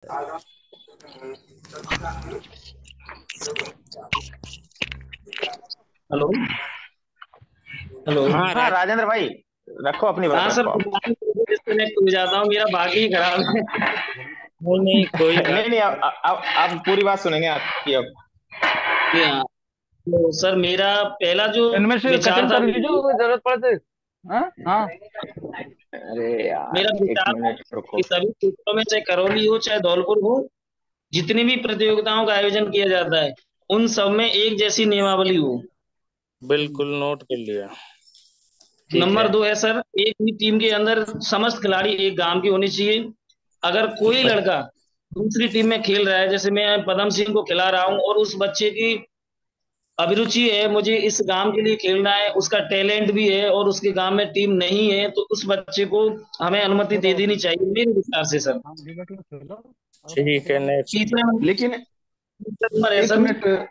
Hello. Hello. हाँ हाँ राज। राजेंद्र भाई, रखो अपनी बात हाँ सर, रखो आप। डिस्कनेक्ट हो जाता हूँ, मेरा भाग ही खराब है। नहीं नहीं कोई बात नहीं नहीं, आप पूरी बात सुनेंगे आपकी अब। जी हाँ। तो सर मेरा पहला जो इनमें से विचार खत्म था कर वो लीजिए, ये कोई था। जरूरत पड़े तो। हाँ हाँ। अरे मेरा यार, एक विचार था मिनट रुको। कि सभी क्षेत्रों में, चाहे करौली हो चाहे धौलपुर हो, जितनी भी प्रतियोगिताओं का आयोजन किया जाता है उन सब में एक जैसी नियमावली हो। बिल्कुल नोट कर लिया। ठीक नंबर है। दो है सर, एक ही टीम के अंदर समस्त खिलाड़ी एक गांव के होने चाहिए। अगर कोई लड़का दूसरी टीम में खेल रहा है, जैसे मैं पदम सिंह को खिला रहा हूं और उस बच्चे की अभिरुचि है, मुझे इस गांव के लिए खेलना है, उसका टैलेंट भी है और उसके गांव में टीम नहीं है, तो उस बच्चे को हमें अनुमति दे देनी चाहिए मेरे विचार से सर। ठीक है नेक्स्ट। तीसरा लेकिन तीसरा नंबर है एक सर। मिनट,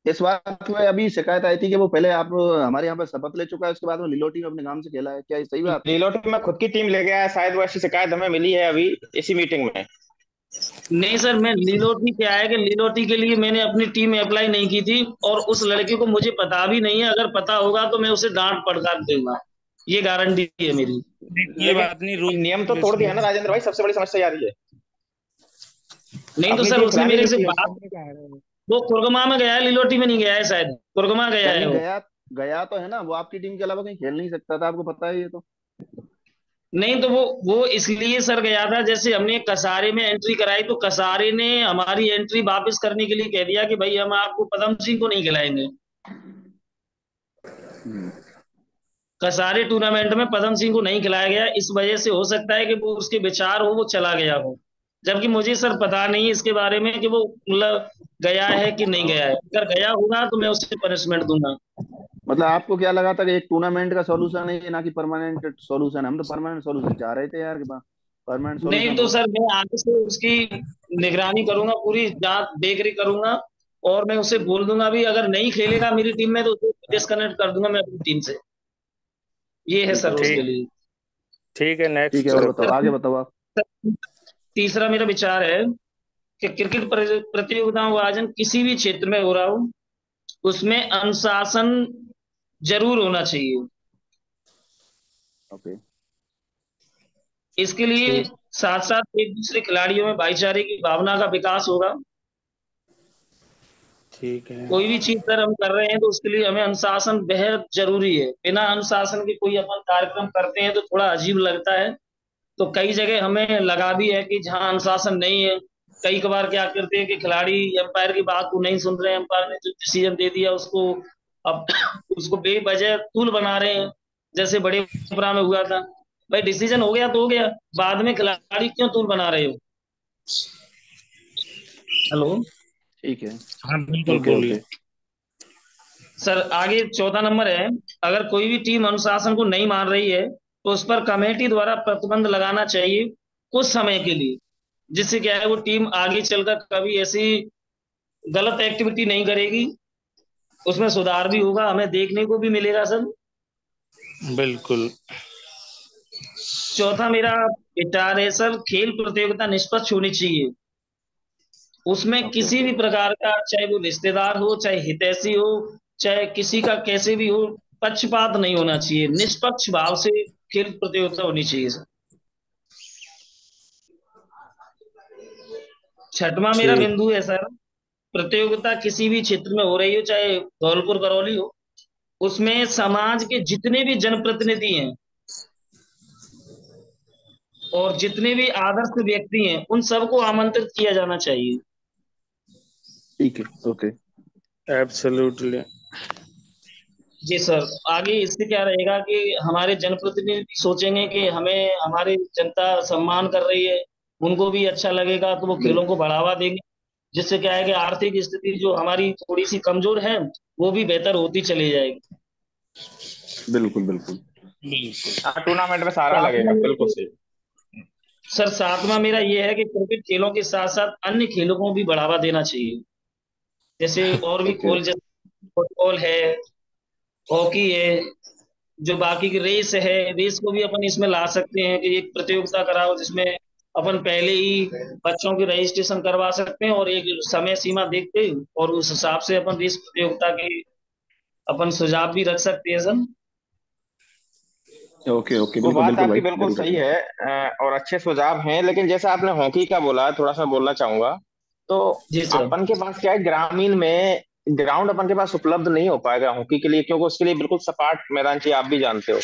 इस बात में अभी शिकायत आई थी कि वो पहले आप हमारे यहाँ पर शपथ ले चुका है, उसके बाद में लिलोटी में अपने नाम से खेला है, क्या ये सही बात है? लीलोटी में खुद की टीम ले गया है शायद, वो ऐसी शिकायत हमें मिली है अभी इसी मीटिंग में। नहीं सर, मैं लीलोटी क्या है कि लीलोटी के लिए मैंने अपनी टीम अप्लाई नहीं की थी और उस लड़के को मुझे पता भी नहीं है, अगर पता होगा तो मैं उसे डांट पड़कार दूंगा, ये गारंटी है मेरी। नहीं कोई बात नहीं, लेकिन नियम तो तोड़ दिया रूल। ना राजेंद्र भाई, सबसे बड़ी समस्या आ रही है। नहीं तो अपनी सर टीम उसने खिलानी मेरे नहीं से थी बात, उसको। वो कुरगमा में गया है, लीलोटी में नहीं गया है, शायद कुरगमा गया है कहीं वो। गया, गया तो है ना, वो आपकी टीम के अलावा कहीं खेल नहीं सकता था, आपको पता है ये तो। नहीं तो वो इसलिए सर गया था, जैसे हमने कसारे में एंट्री कराई तो कसारे ने हमारी एंट्री वापस करने के लिए कह दिया कि भाई हम आपको पदम सिंह को नहीं खिलाएंगे। हम्म। कसारे टूर्नामेंट में पदम सिंह को नहीं खिलाया गया, इस वजह से हो सकता है कि वो उसके विचार हो वो चला गया हो, जबकि मुझे सर पता नहीं है इसके बारे में कि वो मतलब गया है कि नहीं गया है, अगर गया होगा तो मैं उसे पनिशमेंट दूंगा। मतलब आपको क्या लगा था कि एक टूर्नामेंट का सॉल्यूशन है ये, ना कि परमानेंट सॉल्यूशन? हम तो परमानेंट सॉल्यूशन चाह रहे थे यार, कि परमानेंट नहीं सॉल्यूशन तो हो। सर मैं आगे से उसकी निगरानी करूंगा, पूरी जांच देख रेख करूंगा और मैं उसे बोल दूंगा भी, अगर नहीं खेलेगा मेरी टीम में तो उसे डिस्कनेक्ट कर दूंगा मैं अपनी टीम से। ये है ठीक है, सर उसके ठीक। लिए। ठीक है ठीक नेक्स्ट है, और बताओ, रखो। आगे बताओ आप। तीसरा मेरा विचार है कि क्रिकेट प्रतियोगिताओं का आयोजन किसी भी क्षेत्र में हो रहा हो, उसमें अनुशासन जरूर होना चाहिए। ओके। इसके लिए ठीक। साथ साथ एक दूसरे खिलाड़ियों में भाईचारे की भावना का विकास होगा। ठीक है। कोई भी चीज अगर हम कर रहे हैं तो उसके लिए हमें अनुशासन बेहद जरूरी है, बिना अनुशासन के कोई अपन कार्यक्रम करते हैं तो थोड़ा अजीब लगता है। तो कई जगह हमें लगा भी है कि जहाँ अनुशासन नहीं है, कई कबार क्या करते हैं कि खिलाड़ी एम्पायर की बात को नहीं सुन रहे हैं, एम्पायर ने जो डिसीजन दे दिया उसको अब उसको बेवजह तूल बना रहे हैं, जैसे बड़े उपरा में हुआ था। भाई डिसीजन हो गया तो हो गया, बाद में खिलाड़ी क्यों तूल बना रहे हो। हेलो। ठीक है। हाँ बिल्कुल ओके बोलिए। ओके। सर आगे चौथा नंबर है, अगर कोई भी टीम अनुशासन को नहीं मान रही है तो उस पर कमेटी द्वारा प्रतिबंध लगाना चाहिए कुछ समय के लिए, जिससे क्या है वो टीम आगे चलकर कभी ऐसी गलत एक्टिविटी नहीं करेगी, उसमें सुधार भी होगा, हमें देखने को भी मिलेगा सर। बिल्कुल। चौथा मेरा विचार है सर, खेल प्रतियोगिता निष्पक्ष होनी चाहिए, उसमें ओके किसी ओके। भी प्रकार का, चाहे वो रिश्तेदार हो चाहे हितैषी हो चाहे किसी का कैसे भी हो, पक्षपात नहीं होना चाहिए, निष्पक्ष भाव से खेल प्रतियोगिता होनी चाहिए सर। छठवां मेरा ठीक। बिंदु है सर, प्रतियोगिता किसी भी क्षेत्र में हो रही हो, चाहे धौलपुर करौली हो, उसमें समाज के जितने भी जनप्रतिनिधि हैं और जितने भी आदर्श व्यक्ति हैं उन सबको आमंत्रित किया जाना चाहिए। ठीक है। ओके। एब्सोल्युटली। जी सर। आगे इससे क्या रहेगा कि हमारे जनप्रतिनिधि सोचेंगे कि हमें हमारी जनता सम्मान कर रही है, उनको भी अच्छा लगेगा तो वो खेलों बिल्कुल को बढ़ावा देंगे, जिससे क्या है कि आर्थिक स्थिति जो हमारी थोड़ी सी कमजोर है वो भी बेहतर होती चली जाएगी। बिल्कुल। बिल्कुल। बिल्कुल। हाँ, टूर्नामेंट में सहारा लगेगा, सातवां बिल्कुल मेरा सही। सर सातवां मेरा ये है कि क्रिकेट खेलों के साथ साथ अन्य खेलों को भी बढ़ावा देना चाहिए, जैसे और भी ओके। खेल, जैसे फुटबॉल है, हॉकी है, जो बाकी की रेस है, रेस को भी अपन इसमें ला सकते हैं कि एक प्रतियोगिता कराओ जिसमें अपन पहले ही बच्चों की रजिस्ट्रेशन करवा सकते हैं, और एक समय सीमा देखते और उस हिसाब से अपन इस प्रतियोगिता के अपन सुझाव भी रख सकते हैं सर। ओके ओके, वो बिल्कुल बात बिल्कुल आपकी भाई, बिल्कुल जरूर सही रखेंगे। है। और अच्छे सुझाव हैं, लेकिन जैसा आपने हॉकी का बोला, थोड़ा सा बोलना चाहूंगा। तो जी सर। अपन के पास क्या है, ग्रामीण में ग्राउंड अपन के पास उपलब्ध नहीं हो पाएगा हॉकी के लिए, क्योंकि उसके लिए बिल्कुल सपाट मैदान चाहिए, आप भी जानते हो।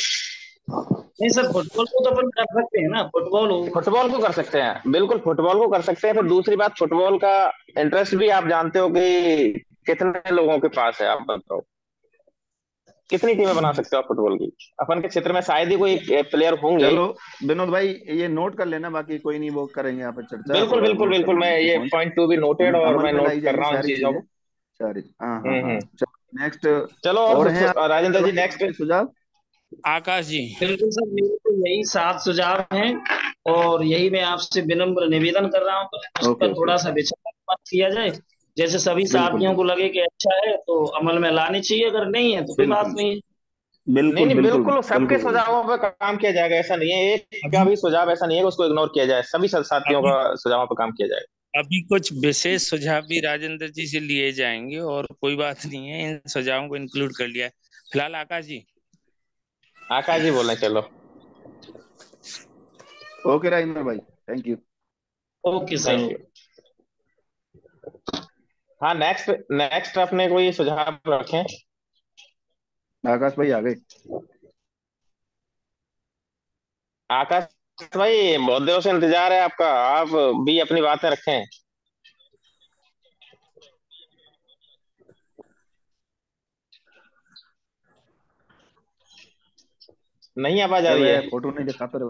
नहीं सर, फुटबॉल को तो अपन कर सकते हैं ना, फुटबॉल हो। फुटबॉल को कर सकते हैं, बिल्कुल फुटबॉल को कर सकते हैं। फिर दूसरी बात, फुटबॉल का इंटरेस्ट भी आप जानते हो कि कितने लोगों के पास है, आप बताओ कितनी टीमें बना सकते हो आप फुटबॉल की। अपन के क्षेत्र में शायद ही कोई प्लेयर होंगे। चलो विनोद भाई, ये नोट कर लेना, बाकी कोई नहीं, वो करेंगे यहाँ पे चर्चा, बिल्कुल थोड़ा बिल्कुल नोट कर बिल्कुल, मैं लेना की ये पॉइंट। पॉइंट टू बी है नोटेड, ना, और अमल मैं में नोट लाई कर जाएगी रहा हूँ इन सारी चीजों चीजें, को। सारी। हाँ हाँ हाँ, हम्म। चलो नेक्स्ट। चलो और हैं राजेंद्र आपके जी, भाई नेक्स्ट। कोई सुझाव? आकाश जी। बिल्कुल सर, मेरे तो यही 7 सुझाव हैं, और यही मैं आपसे विनम्र निवेदन कर रहा हूँ कि उस ओके पर ओके, थोड़ा सा विचार मत किया जाए। जैसे सभी बिल्कुल साथियों को बिल्कुल लगे कि अच्छा है तो अमल में लानी चाहिए, अगर नहीं है तो कोई बात बिल्कुल नहीं है। नहीं बिल्कुल नहीं, बिल्कुल बिल्कुल सबके बिल्कुल भाई। सुझावों पर काम किया जाएगा, ऐसा नहीं है, एक का अभी भी सुझाव ऐसा नहीं है कि उसको इग्नोर किया जाए, सभी साथियों अभी का सुझावों पर काम किया जाएगा। अभी कुछ विशेष सुझाव भी राजेंद्र जी से लिए जाएंगे, और कोई बात नहीं है, इन सुझावों को इंक्लूड कर लिया है। फिलहाल आकाश जी। आकाश जी बोले, चलो। ओके राजेंद्र भाई, thank you. Okay sir. Thank you. हाँ, नेक्स्ट नेक्स्ट अपने कोई सुझाव रखें। आकाश भाई आ गए। आकाश भाई, बहुत देर से इंतजार है आपका, आप भी अपनी बातें रखें। नहीं आवाज आ क्या रही मैं है? फोटो नहीं दिखा रहा?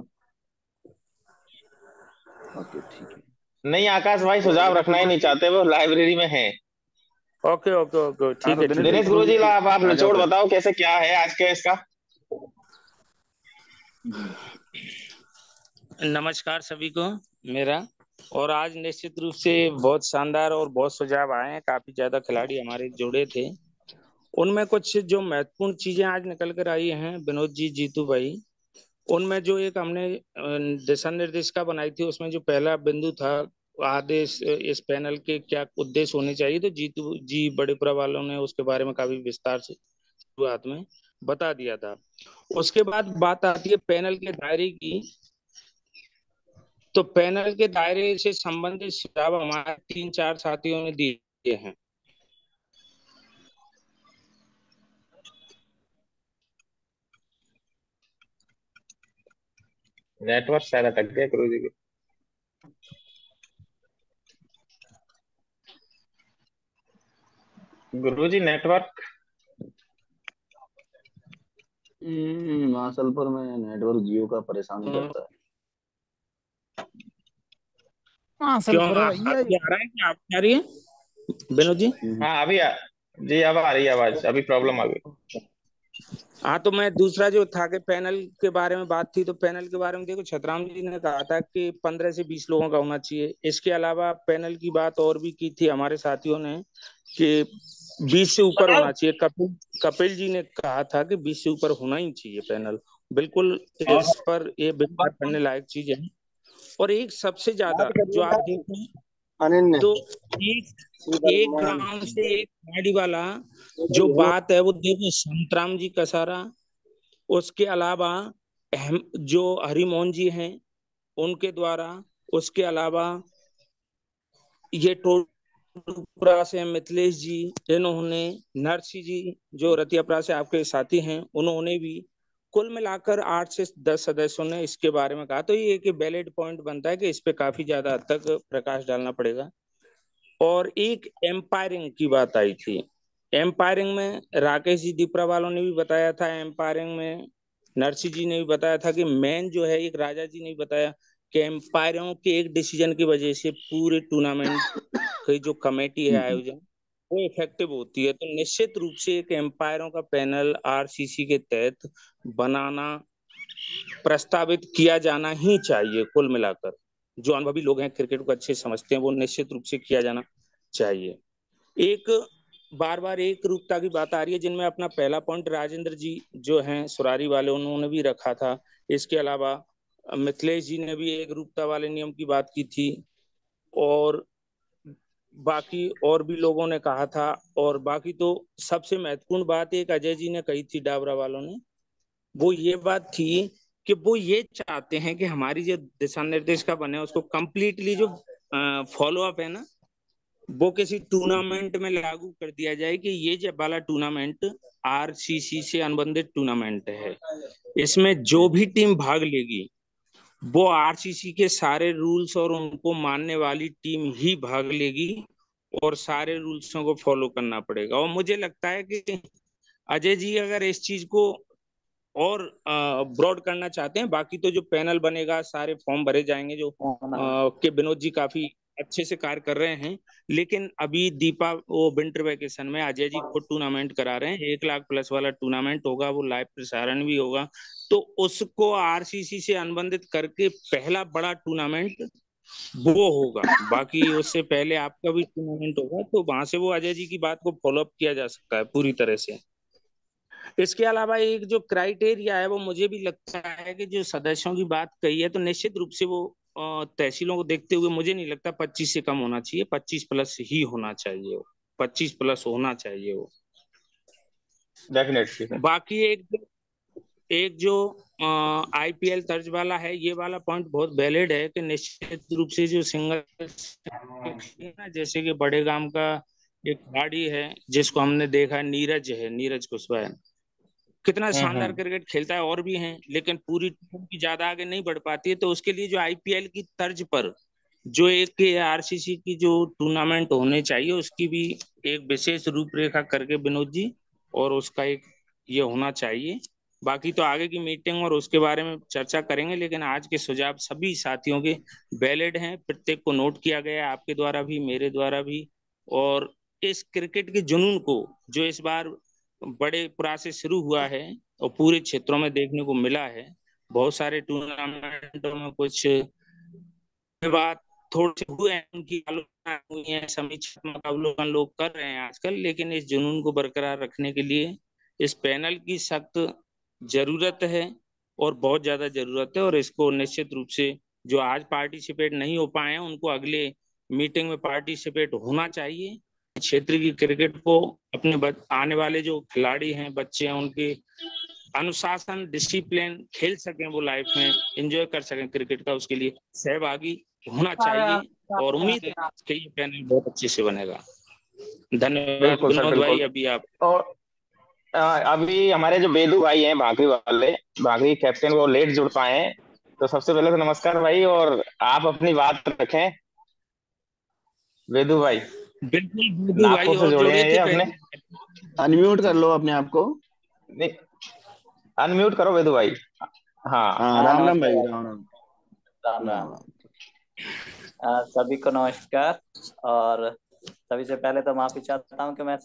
ओके ठीक है। नहीं, आकाश भाई सुझाव रखना ही नहीं चाहते, वो लाइब्रेरी में हैं। ओके ओके ओके, हाँ ठीक तो है ठीक है। दिनेश गुरु गुरु जी, जी आप आ जाओ निचोड़ फिर। बताओ कैसे क्या है आज के इसका। हम्म, नमस्कार सभी को मेरा। और आज निश्चित रूप से बहुत शानदार और बहुत सुझाव आए हैं, काफी ज्यादा खिलाड़ी हमारे जुड़े थे। उनमें कुछ जो महत्वपूर्ण चीजें आज निकल कर आई हैं, विनोद जी, जीतू भाई, उनमें जो एक हमने दिशा निर्देशिका बनाई थी, उसमें जो पहला बिंदु था, आदेश इस पैनल के क्या उद्देश्य होने चाहिए, तो जीतू जी बड़ेपुरा वालों ने उसके बारे में काफी विस्तार से शुरुआत में बता दिया था। उसके बाद बात आती है पैनल के दायरे की। तो पैनल के दायरे से संबंधित सुझाव हमारे 3-4 साथियों ने दिए हैं। नेटवर्क शायद अटक गया गुरु जी के। गुरु जी, नेटवर्क। महासलपुर में नेटवर्क जियो का परेशान करता है। हाँ क्यों, सल्फर है भैया। आवाज आ रहा है कि आप आ रही है विनोद जी? हाँ, जी अब आ रही है आवाज, अभी प्रॉब्लम आ गई। हाँ, तो मैं दूसरा जो था कि पैनल के बारे में बात थी, तो पैनल के बारे में देखो, छतराम जी ने कहा था कि 15 से 20 लोगों का होना चाहिए। इसके अलावा पैनल की बात और भी की थी हमारे साथियों ने कि 20 से ऊपर होना चाहिए। कपिल कपिल जी ने कहा था कि 20 से ऊपर होना ही चाहिए पैनल। बिल्कुल, इस पर ये विचार करने लायक चीज है। और एक सबसे ज्यादा जो आप देखें, अनन्य तो एक एक गांव से एक गाड़ी वाला जो बात है, वो देखो, संतराम जी कसारा, उसके अलावा जो हरिमोहन जी हैं उनके द्वारा, उसके अलावा ये टोटपुरा से मिथिलेश जी, इन्होंने, नरसी जी जो रतियापुरा से आपके साथी हैं, उन्होंने भी, कुल मिलाकर 8 से 10 सदस्यों ने इसके बारे में कहा। तो ये एक वैलिड पॉइंट बनता है कि इस पे काफी ज्यादा हद तक प्रकाश डालना पड़ेगा। और एक एम्पायरिंग की बात आई थी। एम्पायरिंग में राकेश जी दीपरा वालों ने भी बताया था, एम्पायरिंग में नरसी जी ने भी बताया था कि मेन जो है, एक राजा जी ने भी बताया कि एम्पायरों के एक डिसीजन की वजह से पूरे टूर्नामेंट की जो कमेटी है, हम्म, आयोजन, वो इफेक्टिव होती है। तो निश्चित रूप से एक एम्पायरों का पैनल आरसीसी के तहत बनाना, प्रस्तावित किया जाना ही चाहिए। कुल मिलाकर जो अनुभवी लोग हैं, क्रिकेट को अच्छे समझते हैं, वो निश्चित रूप से किया जाना चाहिए। एक बार बार एक रूपता की बात आ रही है, जिनमें अपना पहला पॉइंट राजेंद्र जी जो हैं सुरारी वाले, उन्होंने भी रखा था। इसके अलावा मिथिलेश जी ने भी एक रूपता वाले नियम की बात की थी, और बाकी और भी लोगों ने कहा था। और बाकी तो सबसे महत्वपूर्ण बात एक अजय जी ने कही थी, डाबरा वालों ने, वो ये बात थी कि वो ये चाहते हैं कि हमारी जो दिशा निर्देश का बने उसको कंप्लीटली जो फॉलो अप है ना, वो किसी टूर्नामेंट में लागू कर दिया जाए कि ये जो वाला टूर्नामेंट आरसीसी से अनुबंधित टूर्नामेंट है, इसमें जो भी टीम भाग लेगी वो आरसीसी के सारे रूल्स और उनको मानने वाली टीम ही भाग लेगी, और सारे रूल्सों को फॉलो करना पड़ेगा। और मुझे लगता है कि अजय जी अगर इस चीज को और ब्रॉड करना चाहते हैं, बाकी तो जो पैनल बनेगा, सारे फॉर्म भरे जाएंगे, जो कि विनोद जी काफी अच्छे से कार्य कर रहे हैं। लेकिन अभी दीपा वो विंटर वेकेशन में अजय जी खुद टूर्नामेंट करा रहे हैं, 1 लाख प्लस वाला टूर्नामेंट होगा, वो लाइव प्रसारण भी होगा, तो उसको आरसीसी से अनुबंधित करके पहला बड़ा टूर्नामेंट वो होगा। बाकी उससे पहले आपका भी टूर्नामेंट होगा, तो वहां से वो अजय जी की बात को फॉलो अप किया जा सकता है पूरी तरह से। इसके अलावा एक जो क्राइटेरिया है, वो मुझे भी लगता है कि जो सदस्यों की बात कही है, तो निश्चित रूप से वो तहसीलों को देखते हुए मुझे नहीं लगता 25 से कम होना चाहिए, 25 प्लस ही होना चाहिए वो, 25 प्लस होना चाहिए वो। Definitely sir. बाकी एक जो आईपीएल तर्ज वाला है, ये वाला पॉइंट बहुत वैलिड है कि निश्चित रूप से जो सिंगल ना, जैसे कि बड़े गांव का एक खिलाड़ी है जिसको हमने देखा, नीरज है, नीरज कुशवाहा, कितना शानदार हम्म। क्रिकेट खेलता है, और भी हैं, लेकिन पूरी टीम की ज्यादा आगे नहीं बढ़ पाती है। तो उसके लिए जो आईपीएल की तर्ज पर जो एक आरसीसी की जो टूर्नामेंट होने चाहिए, उसकी भी एक विशेष रूपरेखा करके विनोद जी, और उसका एक ये होना चाहिए। बाकी तो आगे की मीटिंग और उसके बारे में चर्चा करेंगे, लेकिन आज के सुझाव सभी साथियों के वैलिड हैं, प्रत्येक को नोट किया गया है, आपके द्वारा भी, मेरे द्वारा भी। और इस क्रिकेट के जुनून को जो इस बार बड़े पुरा से शुरू हुआ है और पूरे क्षेत्रों में देखने को मिला है, बहुत सारे टूर्नामेंटों में कुछ विवाद थोड़े से हुए हैं, उनकी आलोचना हुई है, समीक्षात्मक अवलोकन लोग कर रहे हैं आजकल, लेकिन इस जुनून को बरकरार रखने के लिए इस पैनल की सख्त जरूरत है, और बहुत ज्यादा जरूरत है। और इसको निश्चित रूप से जो आज पार्टिसिपेट नहीं हो पाए हैं, उनको अगले मीटिंग में पार्टिसिपेट होना चाहिए। क्षेत्र की क्रिकेट को अपने आने वाले जो खिलाड़ी हैं, बच्चे हैं, उनके अनुशासन, डिसिप्लिन, खेल सकें वो लाइफ में, एंजॉय कर सकें क्रिकेट का, उसके लिए सहभागी होना चाहिए। और उम्मीद है कि ये पैनल बहुत अच्छे से बनेगा। धन्यवाद बिल्कुल सर, विनोद भाई, बिल्कुल। अभी आप। और अभी हमारे जो बेदू भाई हैं, भागरी वाले, भागरी कैप्टन, वो लेट जुड़ पाए हैं। तो सबसे पहले तो नमस्कार भाई, और आप अपनी बात रखें वेदु भाई। बिल्कुल विनोद भाई, नागपुर से और जुड़े जोड़े हैं ये थे अपने। पहले। अनम्यूट कर लो अपने आप को। नहीं, अनम्यूट करो वेदु भाई। हाँ। हाँ, हाँ, राम राम नमस्ते भाई, भाई। राम राम। राम राम राम। राम। सभी को नमस्कार। और सभी से पहले तो माफी चाहता हूँ कि मैं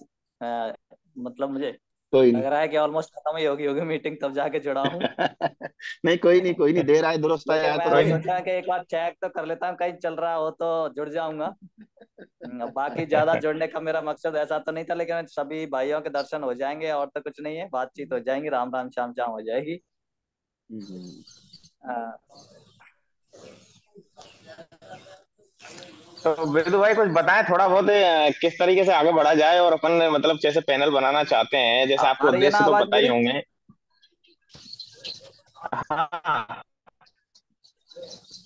मतलब मुझे कोई लग नहीं। रहा है कि ऑलमोस्ट खत्म ही होगी होगी मीटिंग, तब जाके जुड़ा हूँ। नहीं, कोई नहीं, कोई नहीं, देर आए दुरुस्त आए, लेकिन आया तो मैंने कोई सही। नहीं। सोचा कि एक बार चेक तो कर लेता हूँ कहीं चल रहा हो तो जुड़ जाऊंगा। बाकी ज्यादा जुड़ने का मेरा मकसद ऐसा तो नहीं था, लेकिन सभी भाइयों के दर्शन हो जाएंगे और तो कुछ नहीं है, बातचीत हो जाएंगी, राम राम श्याम श्याम हो जाएगी। हम्म। अ, तो वेदु भाई कुछ बताएं थोड़ा बहुत, किस तरीके से आगे बढ़ा जाए, और अपन मतलब जैसे पैनल बनाना चाहते हैं, जैसे आ आपको रही है ना उद्देश्य तो आवाज पता ही मेरी? होंगे। हाँ।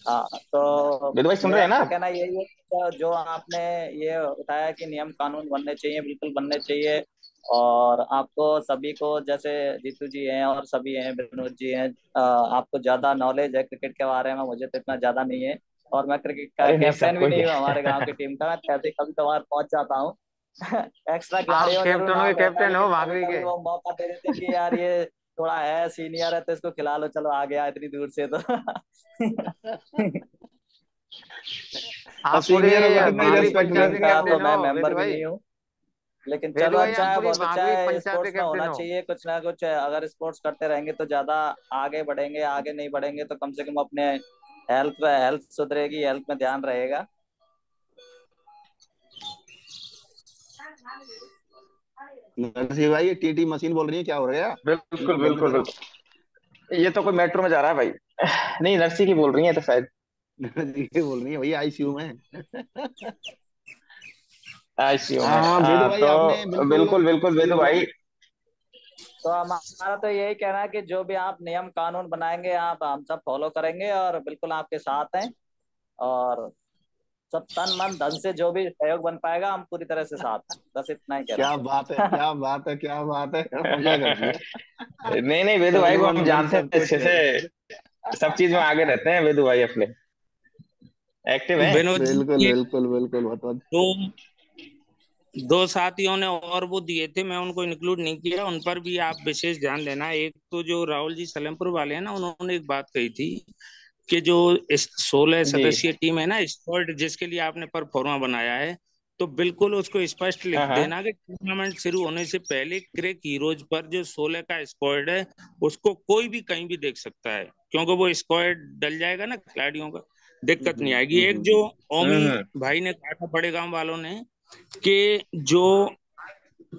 हाँ, तो वेदु भाई सुन रहे मेरा हैं ना? तो कहना यही है कि जो आपने ये बताया कि नियम कानून बनने चाहिए, बिल्कुल बनने चाहिए। और आपको सभी को, जैसे जीतू जी हैं और सभी हैं, विनोद जी हैं, आपको ज्यादा नॉलेज है क्रिकेट के बारे में, मुझे तो इतना ज्यादा नहीं है। और मैं क्रिकेट का अरे नहीं, कैप्टन भी सबको ही नहीं हूँ है। हमारे गांव की टीम का, मैं कभी कभी कभार पहुंच जाता हूँ। एक्स्ट्रा आप खिलाड़ियों में जरूर कैप्टनों के नाम रहता है, कैप्टन हो लेकिन कभी भागरी कभी के। वो मौका दे देते हैं कि यार ये थोड़ा है सीनियर है तो इसको खिला लो, चलो आ गया इतनी दूर से तो। अब आप पूरे सीनियरों को कितना ही भागरी रेस्पेक्ट टीम पंचायत के का मिलता तो कैप्टन है। मैं हो मेंबर वेदु भी भाई। नहीं हूँ, लेकिन चलो वेदु भाई अच्छा आप है, पूरी बहुत अच्छा भागरी है। पंचायत के स्पोर्ट्स में कैप्टन होना हो। चाहिए कुछ ना कुछ, अगर स्पोर्ट्स करते रहेंगे तो ज्यादा आगे बढ़ेंगे, आगे नहीं बढ़ेंगे तो कम से कम अपने हेल्थ सुधरेगी, हेल्थ में ध्यान रहेगा। नरसिंह भाई, ये टीटी मशीन बोल रही है, क्या हो गया? बिल्कुल इनको बंद बिल्कुल करो। बिल्कुल। ये तो कोई मेट्रो में जा रहा है भाई। नहीं, नर्सी की बोल रही है तो शायद। ये बोल रही है भैया आईसीयू में। आईसीयू में, हाँ वेदु भाई आपने तो बिल्कुल बिल्कुल बिल्कुल सही वेदु बोला। भाई। तो हमारा तो यही कहना है कि जो भी आप नियम कानून बनाएंगे आप हम सब फॉलो करेंगे और बिल्कुल आपके साथ हैं। और सब तन मन धन से जो भी सहयोग बन पाएगा हम पूरी तरह से साथ हैं, बस इतना ही कहना क्या बात है, चाहूंगा। क्या बात है, क्या बात है। मजा कर दिया। नहीं नहीं, वेदु तन भाई को मन हम धन जानते हैं सब कुछ अच्छे है। से। सब चीज में आगे रहते हैं वेदु भाई अपने, एक्टिव हैं। विनोद बिल्कुल जी, बिल्कुल बिल्कुल बहुत। दो दो साथियों ने और वो दिए थे, मैं उनको इंक्लूड नहीं किया, उन पर भी आप विशेष ध्यान देना। एक तो जो राहुल जी सलेमपुर वाले हैं ना, उन्होंने एक बात कही थी कि जो 16 सदस्यीय जी। टीम है ना, स्क्वाड जिसके लिए आपने परफॉर्मा बनाया है, तो बिल्कुल उसको स्पष्ट लिख हाँ हाँ। देना कि टूर्नामेंट शुरू होने से पहले क्रेक हीरोज पर जो 16 का स्क्वाड है, उसको कोई भी कहीं भी देख सकता है, क्योंकि वो स्क्वाड डल जाएगा ना खिलाड़ियों का, दिक्कत नहीं आएगी। एक जो ओमी हम्म। भाई ने कहा था बड़े गांव वालों ने कि जो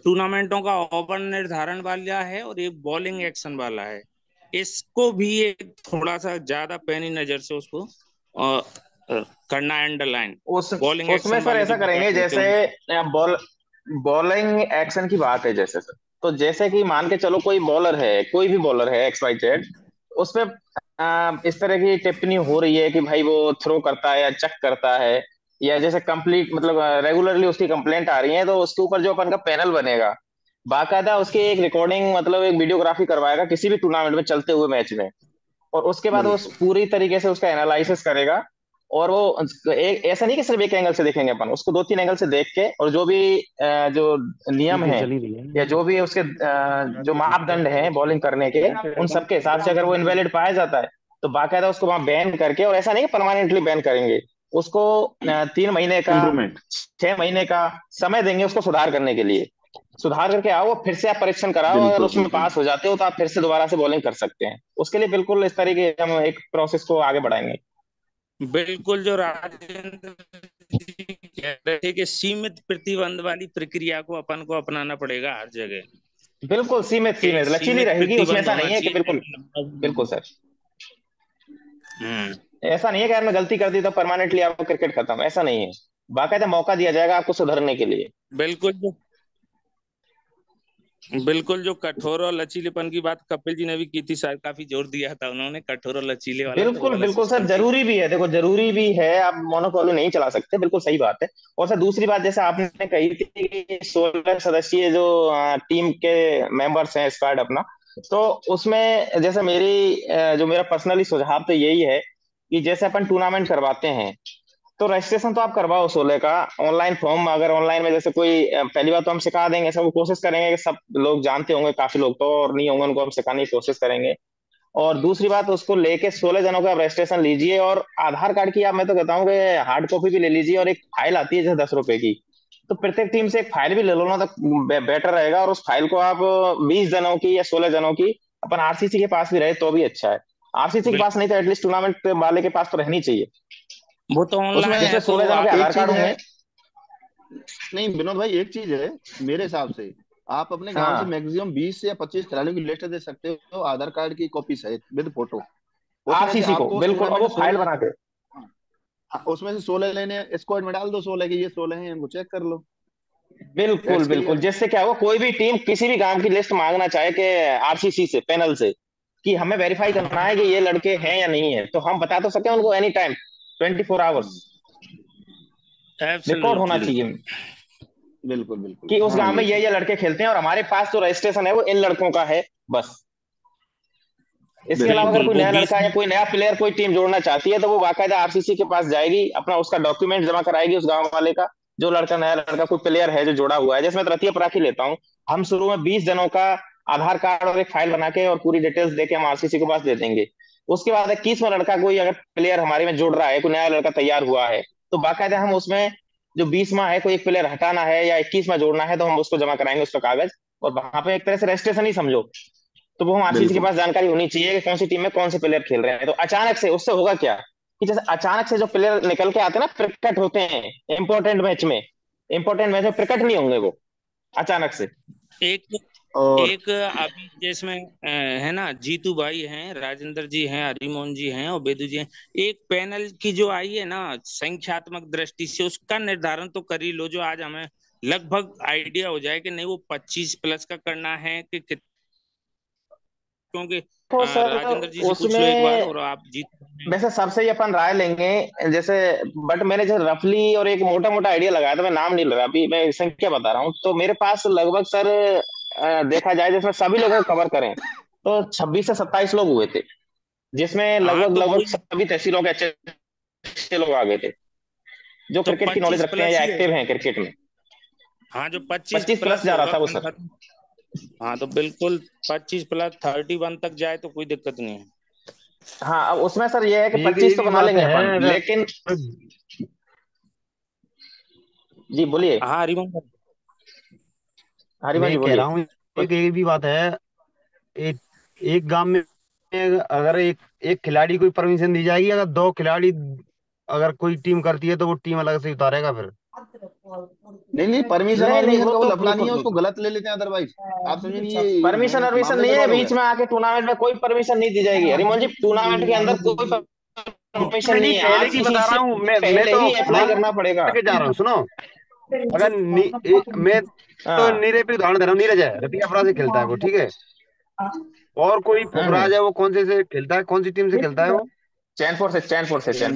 टूर्नामेंटों का ओवर निर्धारण वाला है और एक बॉलिंग एक्शन वाला है, इसको भी एक थोड़ा सा ज्यादा पैनी नजर से उसको करना है अंडरलाइन। उस बॉलिंग उसमें एक्शन सर वाले जो ऐसा विकेट करेंगे होते जैसे हैं। बॉलिंग एक्शन की बात है जैसे सर। तो जैसे कि मान के चलो कोई बॉलर है, कोई भी बॉलर है एक्स वाई जेड, उसमें इस तरह की टिप्पणी हो रही है कि भाई वो थ्रो करता है या चक करता है, या जैसे कंप्लीट मतलब रेगुलरली उसकी कंप्लेंट आ रही है, तो उसके ऊपर जो अपन का पैनल बनेगा, बाकायदा उसकी एक रिकॉर्डिंग मतलब एक वीडियोग्राफी करवाएगा किसी भी टूर्नामेंट में चलते हुए मैच में। और उसके बाद वो बिल्कुल पूरी तरीके से उसका एनालिसिस करेगा। और वो एक ऐसा नहीं कि सिर्फ एक एंगल से देखेंगे अपन, उसको दो तीन एंगल से देख के, और जो भी जो नियम ठीक है है चली रही है। या जो भी उसके जो मापदंड हैं बॉलिंग करने के, उन सब के हिसाब से अगर वो इनवैलिड पाया जाता है, तो बाकायदा उसको वहां बैन करके, और ऐसा नहीं परमानेंटली बैन करेंगे उसको, 3 महीने का, इम्प्रूवमेंट। 6 महीने का समय देंगे उसको सुधार करने के लिए। सुधार करके आओ, फिर से आप परीक्षण कराओ, अगर बिल्कुल उसमें बिल्कुल। पास हो जाते हो तो आप फिर से दोबारा से बॉलिंग कर सकते हैं। उसके लिए बिल्कुल इस तरीके हम एक प्रोसेस को आगे बढ़ाएंगे। बिल्कुल, जो राजेंद्र जी कह रहे थे कि सीमित प्रतिबंध वाली प्रक्रिया को अपन को अपनाना पड़ेगा हर जगह, बिल्कुल सीमित, कि एक सीमित लचीली सीमित रहेगी उसमें, प्रतिबंध ऐसा होना नहीं है कि चाहिए बिल्कुल। ताकि लंबा बिल्कुल सर। हम्म। ऐसा नहीं है कि यार मैं गलती कर दी तो परमानेंटली आपको क्रिकेट खत्म, ऐसा नहीं है। बाकायदा मौका दिया जाएगा आपको सुधरने के लिए। बिल्कुल बिल्कुल, जो कठोर और लचीलेपन की बात कपिल जी ने भी की थी, शायद काफी जोर दिया था उन्होंने कठोर और लचीले वाला, तो वो बिल्कुल वाला बिल्कुल सर, सिस्टम ठीक जरूरी भी है, देखो जरूरी भी है, आप मोनोपोली नहीं चला सकते, बिल्कुल सही बात है। और सर दूसरी बात जैसे आपने कही थी कि 16 सदस्यीय जो टीम के मेंबर्स हैं स्क्वाड अपना, तो उसमें जैसे जो मेरा पर्सनली सुझाव तो यही है कि जैसे अपन टूर्नामेंट करवाते हैं, तो रजिस्ट्रेशन तो आप करवाओ 16 का। ऑनलाइन फॉर्म, अगर ऑनलाइन में जैसे कोई पहली बार तो हम सिखा देंगे, सब कोशिश करेंगे कि सब लोग जानते होंगे, काफी लोग तो और नहीं होंगे, उनको हम सिखाने की कोशिश करेंगे। और दूसरी बात, उसको लेके 16 जनों का आप रजिस्ट्रेशन लीजिए, और आधार कार्ड की आप, मैं तो कहता हूँ कि हार्ड कॉपी भी ले लीजिए, और एक फाइल आती है जैसे 10 रुपए की, तो प्रत्येक टीम से एक फाइल भी ले लो ना, तो बेटर रहेगा। और उस फाइल को आप 20 जनों की या 16 जनों की अपन आरसीसी के पास भी रहे तो भी अच्छा है। आरसीसी के पास बिल्कुल। नहीं तो एटलीस्ट टूर्नामेंट वाले के पास तो रहनी चाहिए। वो तो उसमें ऑनलाइन है जिसमें तो 16 जनों के आप एक आधार चीज कार्ड है। होंगे। नहीं विनोद भाई एक चीज है। मेरे हिसाब से आप अपने गांव से हाँ, मैक्सिमम 20 से 25 खिलाड़ियों की लिस्ट दे सकते हो, आधार कार्ड की कॉपी सहित विद फोटो। उसमें से आरसीसी को आपको उस बिल्कुल, और टूर्नामेंट वो में फाइल 16। बना के। हाँ, उसमें से 16 लेने स्क्वाड में डाल दो, 16 के ये 16 हैं, इनको चेक कर लो। बिल्कुल दैट्स बिल्कुल, क्लियर। जिससे क्या होगा, कोई भी टीम किसी भी गांव की लिस्ट मांगना चाहे कि आरसीसी से, पैनल से, कि हमें वेरीफाई करना है कि ये लड़के हैं या नहीं है, तो हम बता तो सके उनको एनी टाइम, 24 आवर्स रिकॉर्ड होना एब्सोल्युटली। चाहिए बिल्कुल बिल्कुल कि उस हाँ गांव में ये ये सही। लड़के खेलते हैं, और हमारे पास जो रजिस्ट्रेशन है वो इन लड़कों का है, बस। इसके अलावा अगर बिल्कुल। बिल्कुल, कोई वो नया बीच लड़का या में कोई नया प्लेयर कोई टीम जोड़ना चाहती है, तो वो बाकायदा आरसीसी के पास जाएगी, अपना उसका डॉक्यूमेंट जमा कराएगी उस गांव वाले का, जो लड़का, नया लड़का कोई प्लेयर है जो जुड़ा हुआ है। जैसे मैं रतिया पराखी लेता हूँ, हम शुरू में 20 जनों का आधार कार्ड और एक फाइल बना के और पूरी डिटेल्स देके हम आरसीसी के पास दे देंगे। उसके बाद 21वां लड़का कोई अगर प्लेयर हमारे में जुड़ रहा है, कोई नया लड़का तैयार हुआ है, तो बाकायदा हम उसमें जो 20वां है, कोई एक प्लेयर हटाना है या 21वां जोड़ना है, तो हम उसको जमा कराएंगे उसका कागज। और वहां पे एक तरह से रजिस्ट्रेशन ही समझो। तो वो हम आरसीसी के बिल्कुल पास जानकारी होनी चाहिए कि कौन सी टीम में कौन से प्लेयर खेल रहे हैं। तो अचानक से उससे होगा क्या, कि जैसे अचानक से जो प्लेयर निकल के आते हैं ना, प्रकट होते हैं इंपॉर्टेंट मैच में, इंपॉर्टेंट मैच में प्रकट नहीं होंगे वो अचानक से। एक और एक अभी जिसमें है ना, जीतू भाई हैं, राजेंद्र जी हैं, हरिमोहन जी हैं और बेदू जी हैं। एक पैनल की जो आई है ना संख्यात्मक दृष्टि से, उसका निर्धारण तो कर ही लो, जो आज हमें लगभग आइडिया हो जाए कि नहीं वो 25+ का करना है कि क्योंकि तो सर राजेंद्र जी से पूछ लो एक बार, उसमें और आप जीत। वैसे सबसे ही अपन राय लेंगे जैसे, बट मैंने जैसे रफली और एक मोटा मोटा आइडिया लगाया था, मैं नाम नहीं ले रहा अभी, मैं संख्या बता रहा हूँ। तो मेरे पास लगभग सर देखा जाए जिसमें सभी लोगों को कवर करें तो 26 से 27 लोग हुए थे, जिसमें हाँ लगभग तो लगभग वही, सभी तहसीलों के अच्छे अच्छे लोग आ गए थे जो तो क्रिकेट की नॉलेज पच्चीस रखते हैं प्लस या ही एक्टिव होगा। हैं क्रिकेट में। हाँ जो 25 25+ प्लस जा रहा होगा था वो सर। कंफर्म। हाँ तो बिल्कुल 25+ 31 तक जाए तो कोई दिक्कत नहीं है। हाँ अब उसमें सर ये है कि एक 25 ये तो भी बना बात लेंगे है, अपन, अगर लेकिन जी बोलिए। हाँ हरिमोहन भाई। हरिवंश मैं जी कह रहा बोलिए। हूँ, एक ये भी बात है। एक एक गांव में अगर एक एक खिलाड़ी को परमिशन दी जाएगी, अगर दो खिलाड़ी अगर कोई टीम करती है तो वो टीम अलग से उतारेगा फिर। नहीं नहीं, परमिशन नहीं नहीं वर्मिशन वो का वो तो लफड़ा नहीं बिल्कुल है, उसको बिल्कुल, गलत ले लेते हैं अदरवाइज। आप समझे नहीं, ये परमिशन वर्मिशन मामले नहीं है, गड़बड़ हो गया। बीच में आके टूर्नामेंट में कोई परमिशन नहीं दी जाएगी हरिमोहन जी, टूर्नामेंट के अंदर कोई परमिशन मैं नहीं, नहीं है, पहले की आरसीसी बता रहा से हूँ। मैं पहले तो ही अप्लाई मान करना पड़ेगा। के जा रहा हूँ, सुनो। अगर मैं तो हाँ। नीरज पे उदाहरण दे रहा हूँ। नीरज है, रतिया फुरा से खेलता है वो, ठीक है। और कोई हम्म। फुकराज है, वो कौन से खेलता है, कौन सी टीम से खेलता है वो? चैनपुर से चैनपुर से खेलता है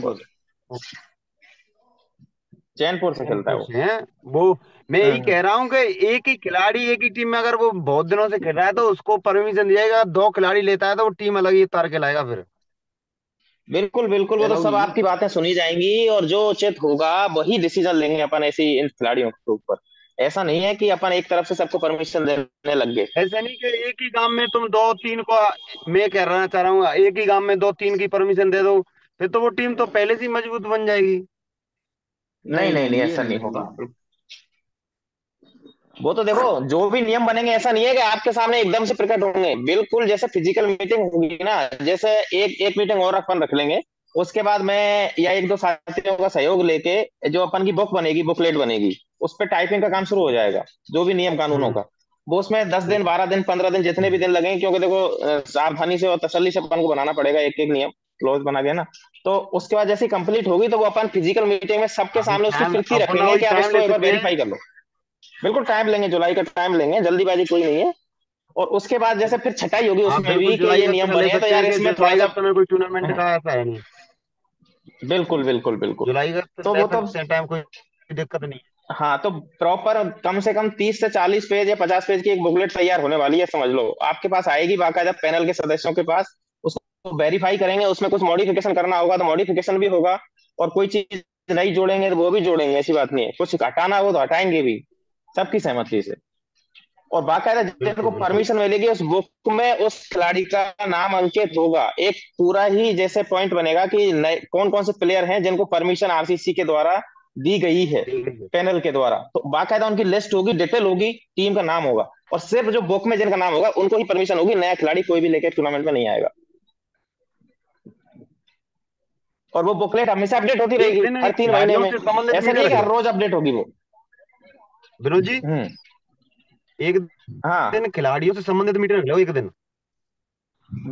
चैनपुर वो। से है वो। मैं यही हम्म। कह रहा हूँ कि एक ही खिलाड़ी एक ही टीम में अगर वो बहुत दिनों से खेल रहा है तो उसको परमिशन दिएगा। दो खिलाड़ी लेता है तो वो टीम अलग ही तार के लाएगा फिर। बिल्कुल बिल्कुल, वो तो अलाउ सब नहीं है। आपकी बातें सुनी जाएंगी और जो उचित होगा वही डिसीजन लेंगे अपन ऐसी इन खिलाड़ियों के ऊपर। ऐसा नहीं है कि अपन एक तरफ से सबको परमिशन देने लग गए। ऐसा नहीं कि एक ही गांव में तुम दो तीन को, मैं कह रहा चाह रहा हूँ एक ही गांव में दो तीन की परमिशन दे दो, फिर तो वो टीम तो पहले से ही मजबूत बन जाएगी। नहीं नहीं नहीं नहीं नहीं नहीं, ये ऐसा नहीं नहीं होगा। करेंगे। वो तो देखो जो भी नियम बनेंगे ऐसा नहीं है कि आपके सामने एकदम से प्रकट होंगे, बिल्कुल जैसे फिजिकल मीटिंग होगी ना, जैसे एक एक मीटिंग और अपन रख लेंगे, उसके बाद मैं या एक दो साथियों का सहयोग लेके जो अपन की बुक बनेगी, बुकलेट बनेगी, उस पर टाइपिंग का काम शुरू हो जाएगा, जो भी नियम कानूनों हम्म। का। वो उसमें 10 दिन 12 दिन 15 दिन जितने भी दिन लगेंगे, क्योंकि देखो सावधानी से और तसल्ली से अपन को बनाना पड़ेगा एक एक नियम क्लोज बना के ना। तो उसके बाद जैसे कंप्लीट होगी तो वो अपन फिजिकल मीटिंग में सबके हम सामने उसकी टाइम प्रीति अपना रखेंगे वही कि आप टाइम इसको ले एक बार सकते हैं। वेरीफाई कर लो। बिल्कुल टाइम लेंगे, जुलाई का टाइम लेंगे, जल्दीबाजी कोई नहीं है। और उसके बाद जैसे फिर छटाई होगी हाँ उसमें बिल्कुल, भी कि जुलाई ये अगस्त नियम में ले बने हैं तो सकते यार हैं कि इसमें थोड़ा जुलाई सा। अगस्त में कोई टूर्नामेंट हाँ, का ऐसा है नहीं। बिल्कुल बिल्कुल बिल्कुल। जुलाई अगस्त तो ले वो तो सकते हैं टाइम, कोई दिक्कत नहीं है। हाँ, तो प्रॉपर कम से कम 30 से 40 पेज या 50 पेज की एक बुकलेट तैयार होने वाली है, समझ लो आपके पास आएगी बाकायदा पैनल के सदस्यों के पास। उसको वेरीफाई करेंगे, उसमें कुछ मॉडिफिकेशन करना होगा तो मॉडिफिकेशन भी होगा, और कोई चीज नहीं जोड़ेंगे तो वो भी जोड़ेंगे, ऐसी बात नहीं है, कुछ हटाना हो तो हटाएंगे भी, सबकी सहमति से। और बाकायदा जिनको बिल्कुल बिल्कुल। परमिशन मिलेगी उस बुक में उस खिलाड़ी का नाम अंकित होगा, एक पूरा ही जैसे पॉइंट बनेगा कि कौन कौन से प्लेयर हैं जिनको परमिशन आरसीसी के द्वारा दी गई है, ठीक है। पैनल के द्वारा। तो बाकायदा उनकी लिस्ट होगी, डिटेल होगी, टीम का नाम होगा, और सिर्फ जो बुक में जिनका नाम होगा उनको ही परमिशन होगी, नया खिलाड़ी कोई भी लेके टूर्नामेंट में नहीं आएगा। और वो बुकलेट हमेशा अपडेट होती एक रहेगी दिन हर एक 3 महीने खिलाड़ियों में। से संबंधित ऐसा नहीं मीटिंग है रख कि हर लो रोज अपडेट होगी वो। विनोद जी। हम्म। एक हाँ दिन खिलाड़ियों से संबंधित मीटिंग रख लो एक दिन।